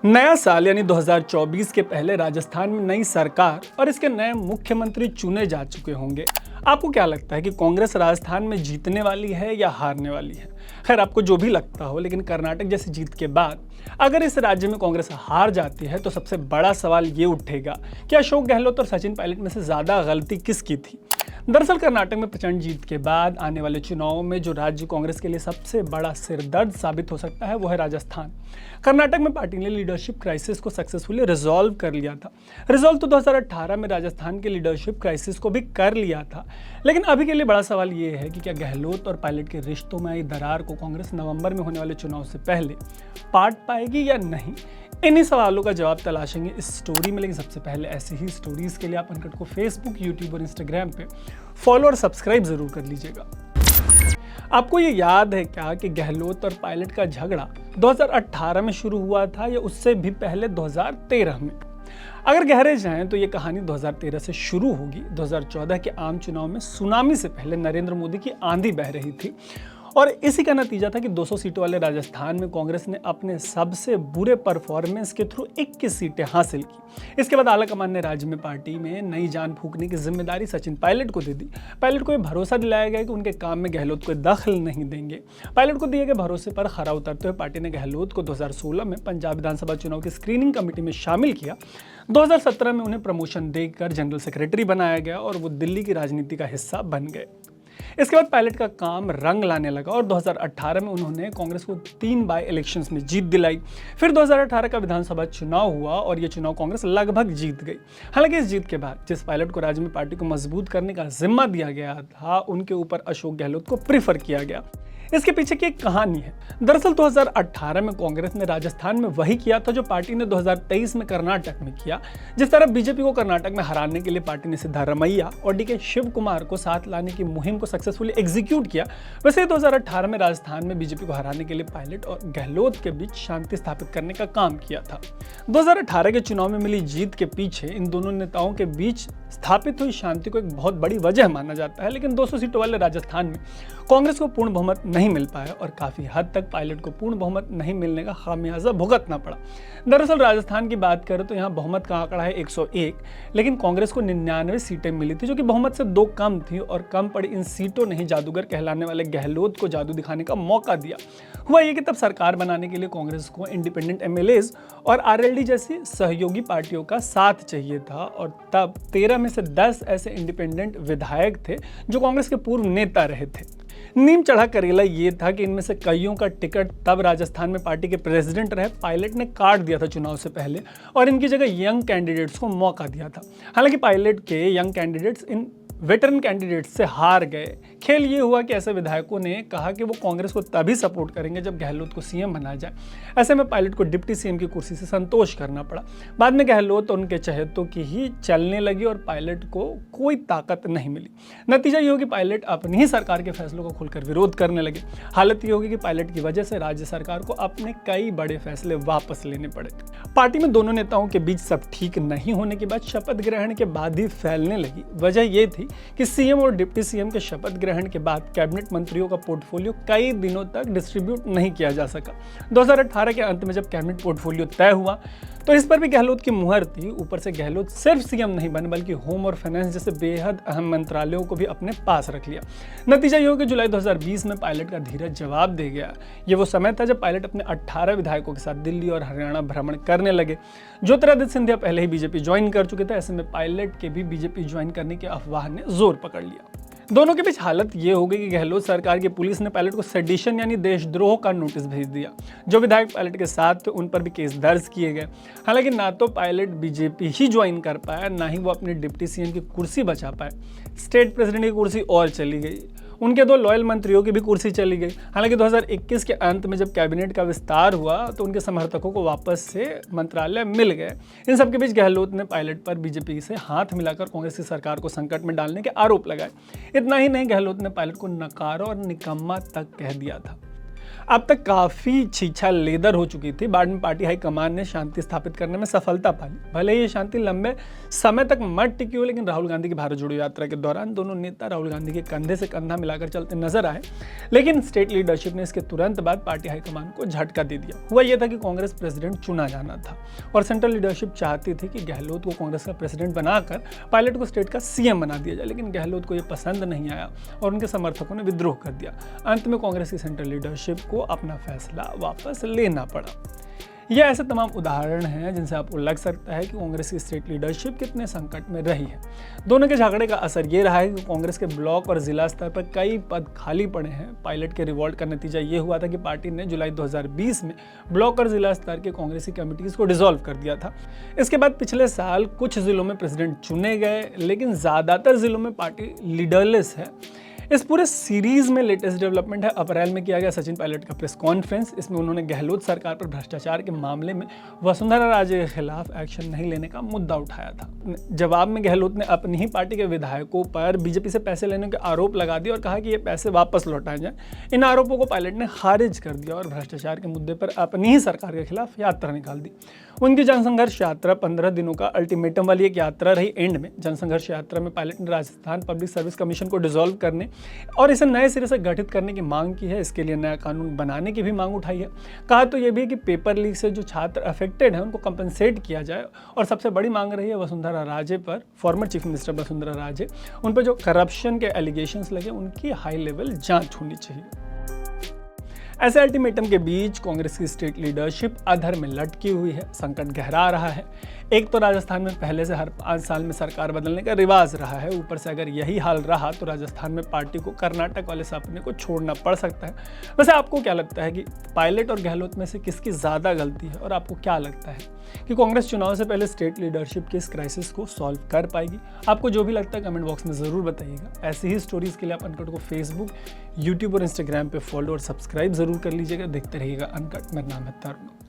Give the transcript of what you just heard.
नया साल यानी 2024 के पहले राजस्थान में नई सरकार और इसके नए मुख्यमंत्री चुने जा चुके होंगे। आपको क्या लगता है कि कांग्रेस राजस्थान में जीतने वाली है या हारने वाली है? खैर, आपको जो भी लगता हो, लेकिन कर्नाटक जैसी जीत के बाद अगर इस राज्य में कांग्रेस हार जाती है तो सबसे बड़ा सवाल ये उठेगा कि अशोक गहलोत और सचिन पायलट में से ज्यादा गलती किसकी थी। दरअसल कर्नाटक में प्रचंड जीत के बाद आने वाले चुनावों में जो राज्य कांग्रेस के लिए सबसे बड़ा सिरदर्द साबित हो सकता है वो है राजस्थान। कर्नाटक में पार्टी ने लीडरशिप क्राइसिस को सक्सेसफुली रिजॉल्व कर लिया था। रिजॉल्व तो 2018 में राजस्थान के लीडरशिप क्राइसिस को भी कर लिया था, लेकिन अभी के लिए बड़ा सवाल ये है कि क्या गहलोत और पायलट के रिश्तों में आई दरार को कांग्रेस नवंबर में होने वाले चुनाव से पहले पाट पाएगी या नहीं। इन्हीं सवालों का जवाब तलाशेंगे इस स्टोरी में, लेकिन सबसे पहले ऐसी ही स्टोरीज के लिए आप अनकट को फेसबुक, यूट्यूब और इंस्टाग्राम पे फॉलो और सब्सक्राइब जरूर कर लीजिएगा। आपको ये याद है क्या कि गहलोत और पायलट का झगड़ा 2018 में शुरू हुआ था या उससे भी पहले 2013 में? अगर गहरे जाएं तो ये कहानी 2013 से शुरू होगी। 2014 के आम चुनाव में सुनामी से पहले नरेंद्र मोदी की आंधी बह रही थी और इसी का नतीजा था कि 200 सीटों वाले राजस्थान में कांग्रेस ने अपने सबसे बुरे परफॉर्मेंस के थ्रू 21 सीटें हासिल की। इसके बाद आलाकमान ने राज्य में पार्टी में नई जान फूंकने की जिम्मेदारी सचिन पायलट को दे दी। पायलट को यह भरोसा दिलाया गया कि उनके काम में गहलोत कोई दखल नहीं देंगे। पायलट को दिए गए भरोसे पर खरा उतरते हुए पार्टी ने गहलोत को 2016 में पंजाब विधानसभा चुनाव की स्क्रीनिंग कमेटी में शामिल किया। 2017 में उन्हें प्रमोशन देकर जनरल सेक्रेटरी बनाया गया और वो दिल्ली की राजनीति का हिस्सा बन गए। इसके बाद पायलट का काम रंग लाने लगा और 2018 में उन्होंने कांग्रेस को 3 बाय इलेक्शंस में जीत दिलाई। फिर 2018 का विधानसभा चुनाव हुआ और यह चुनाव कांग्रेस लगभग जीत गई। हालांकि इस जीत के बाद जिस पायलट को राज्य में पार्टी को मजबूत करने का जिम्मा दिया गया था, उनके ऊपर अशोक गहलोत को प्रीफर किया गया। इसके पीछे की एक कहानी है। दरअसल 2018 में कांग्रेस ने राजस्थान में वही किया था जो पार्टी ने 2023 में कर्नाटक में किया। जिस तरह बीजेपी को कर्नाटक में हराने के लिए पार्टी ने सिद्धारमैया और डीके शिव कुमार को साथ लाने की मुहिम को सक्सेसफुली एग्जीक्यूट किया, वैसे 2018 में राजस्थान में बीजेपी को हराने के लिए पायलट और गहलोत के बीच शांति स्थापित करने का काम किया था। 2018 के चुनाव में मिली जीत के पीछे इन दोनों नेताओं के बीच स्थापित हुई शांति को एक बहुत बड़ी वजह माना जाता है, लेकिन 200 सीटों वाले राजस्थान में कांग्रेस को पूर्ण बहुमत नहीं मिल पाया और काफी हद तक पायलट को पूर्ण बहुमत नहीं मिलने का खामियाजा भुगतना पड़ा। दरअसल राजस्थान की बात करें तो यहाँ बहुमत का आंकड़ा है 101, लेकिन कांग्रेस को 99 सीटें मिली थी जो कि बहुमत से 2 कम थी और कम पड़ी इन सीटों ने ही जादूगर कहलाने वाले गहलोत को जादू दिखाने का मौका दिया। हुआ ये कि तब सरकार बनाने के लिए कांग्रेस को इंडिपेंडेंट एमएलएज और आरएलडी जैसी सहयोगी पार्टियों का साथ चाहिए था और तब 13 में से 10 ऐसे इंडिपेंडेंट विधायक थे जो कांग्रेस के पूर्व नेता रहे थे। नीम चढ़ा करेला ये था कि इनमें से कईयों का टिकट तब राजस्थान में पार्टी के प्रेसिडेंट रहे पायलट ने काट दिया था चुनाव से पहले और इनकी जगह यंग कैंडिडेट्स को मौका दिया था। हालांकि पायलट के young candidates in veteran candidate से हार गए। खेल ये हुआ कि ऐसे विधायकों ने कहा कि वो कांग्रेस को तभी सपोर्ट करेंगे जब गहलोत को सीएम बना जाए। ऐसे में पायलट को डिप्टी सीएम की कुर्सी से संतोष करना पड़ा। बाद में गहलोत और उनके चहेतों की ही चलने लगी और पायलट को कोई ताकत नहीं मिली। नतीजा ये हो कि पायलट अपनी ही सरकार के फैसलों का खुलकर विरोध करने लगे। हालत ये होगी कि पायलट की वजह से राज्य सरकार को अपने कई बड़े फैसले वापस लेने पड़े। पार्टी में दोनों नेताओं के बीच सब ठीक नहीं होने के बाद शपथ ग्रहण के बाद ही फैलने लगी। वजह ये थी कि सीएम और डिप्टी सीएम के शपथ ग्रहण के बाद कैबिनेट मंत्रियों का पोर्टफोलियो कई दिनों तक डिस्ट्रीब्यूट नहीं किया जा सका। 2018 के अंत में जब कैबिनेट पोर्टफोलियो तय हुआ तो इस पर भी गहलोत की मुहर थी। ऊपर से गहलोत सिर्फ सीएम नहीं बने बल्कि होम और फाइनेंस जैसे बेहद अहम मंत्रालयों को भी अपने पास रख लिया। नतीजा ये हो कि जुलाई 2020 में पायलट का धीरज जवाब दे गया। ये वो समय था जब पायलट अपने 18 विधायकों के साथ दिल्ली और हरियाणा भ्रमण करने लगे। ज्योतिरादित्य सिंधिया पहले ही बीजेपी ज्वाइन कर चुके थे। ऐसे में पायलट के भी बीजेपी ज्वाइन करने की अफवाह ने जोर पकड़ लिया। दोनों के बीच हालत ये हो गई कि गहलोत सरकार की पुलिस ने पायलट को सेडिशन यानी देशद्रोह का नोटिस भेज दिया। जो विधायक पायलट के साथ थे उन पर भी केस दर्ज किए गए। हालांकि ना तो पायलट बीजेपी ही ज्वाइन कर पाया, ना ही वो अपनी डिप्टी सीएम की कुर्सी बचा पाए। स्टेट प्रेसिडेंट की कुर्सी और चली गई, उनके 2 लॉयल मंत्रियों की भी कुर्सी चली गई। हालांकि 2021 के अंत में जब कैबिनेट का विस्तार हुआ तो उनके समर्थकों को वापस से मंत्रालय मिल गए। इन सबके बीच गहलोत ने पायलट पर बीजेपी से हाथ मिलाकर कांग्रेस की सरकार को संकट में डालने के आरोप लगाए। इतना ही नहीं, गहलोत ने पायलट को नकारा और निकम्मा तक कह दिया था। अब तक काफ़ी छीछा लेदर हो चुकी थी। बाद में पार्टी हाईकमान ने शांति स्थापित करने में सफलता पाई। भले ये शांति लंबे समय तक मत टिकी हो, लेकिन राहुल गांधी की भारत जोड़ो यात्रा के दौरान दोनों नेता राहुल गांधी के कंधे से कंधा मिलाकर चलते नजर आए। लेकिन स्टेट लीडरशिप ने इसके तुरंत बाद पार्टी हाईकमान को झटका दे दिया। हुआ यह था कि कांग्रेस प्रेसिडेंट चुना जाना था और सेंट्रल लीडरशिप चाहती थी कि गहलोत को कांग्रेस का प्रेसिडेंट बनाकर पायलट को स्टेट का सीएम बना दिया जाए, लेकिन गहलोत को यह पसंद नहीं आया और उनके समर्थकों ने विद्रोह कर दिया। अंत में कांग्रेस की सेंट्रल लीडरशिप को अपना फैसला वापस लेना पड़ा। ये ऐसे तमाम उदाहरण हैं जिनसे आपको लग सकता है कि कांग्रेस की स्टेट लीडरशिप कितने संकट में रही है। दोनों के झगड़े का असर ये रहा है कि कांग्रेस के ब्लॉक और जिला स्तर पर कई पद खाली पड़े हैं। पायलट के रिवॉल्ट का नतीजा ये हुआ था कि पार्टी ने जुलाई 2020 में ब्लॉक और जिला स्तर के कांग्रेसी कमिटीज को डिसॉल्व कर दिया था। इसके बाद पिछले साल कुछ जिलों में प्रेसिडेंट चुने गए, लेकिन ज़्यादातर जिलों में पार्टी लीडरलेस है। इस पूरे सीरीज में लेटेस्ट डेवलपमेंट है, अप्रैल में किया गया सचिन पायलट का प्रेस कॉन्फ्रेंस। इसमें उन्होंने गहलोत सरकार पर भ्रष्टाचार के मामले में वसुंधरा राजे के खिलाफ एक्शन नहीं लेने का मुद्दा उठाया था। जवाब में गहलोत ने अपनी ही पार्टी के विधायकों पर बीजेपी से पैसे लेने के आरोप लगा दिए और कहा कि ये पैसे वापस लौटाए जाएं। इन आरोपों को पायलट ने खारिज कर दिया और भ्रष्टाचार के मुद्दे पर अपनी ही सरकार के खिलाफ यात्रा निकाल दी। उनकी जनसंघर्ष यात्रा 15 दिनों का अल्टीमेटम वाली एक यात्रा रही। एंड में जनसंघर्ष यात्रा में पायलट ने राजस्थान पब्लिक सर्विस कमीशन को डिसॉल्व करने और इसे नए सिरे से गठित करने की मांग की है। इसके लिए नया कानून बनाने की भी मांग उठाई है। कहा तो ये भी है कि पेपर लीक से जो छात्र अफेक्टेड हैं उनको कंपनसेट किया जाए। और सबसे बड़ी मांग रही है वसुंधरा राजे पर, former chief minister Vasundhara Raje, उन पर जो करप्शन के एलिगेशंस लगे उनकी हाई लेवल जांच होनी चाहिए। ऐसे अल्टीमेटम के बीच कांग्रेस की स्टेट लीडरशिप अधर में लटकी हुई है। संकट गहरा रहा है। एक तो राजस्थान में पहले से हर 5 साल में सरकार बदलने का रिवाज रहा है। ऊपर से अगर यही हाल रहा तो राजस्थान में पार्टी को कर्नाटक वाले सपने को छोड़ना पड़ सकता है। वैसे आपको क्या लगता है कि पायलट और गहलोत में से किसकी ज़्यादा गलती है, और आपको क्या लगता है कि कांग्रेस चुनाव से पहले स्टेट लीडरशिप के इस क्राइसिस को सॉल्व कर पाएगी? आपको जो भी लगता है कमेंट बॉक्स में ज़रूर बताइएगा। ऐसी ही स्टोरीज़ के लिए आप अनकट को फेसबुक, यूट्यूब और इंस्टाग्राम पे फॉलो और सब्सक्राइब जरूर कर लीजिएगा। देखते रहिएगा अनकट। मेरा नाम है तरुण।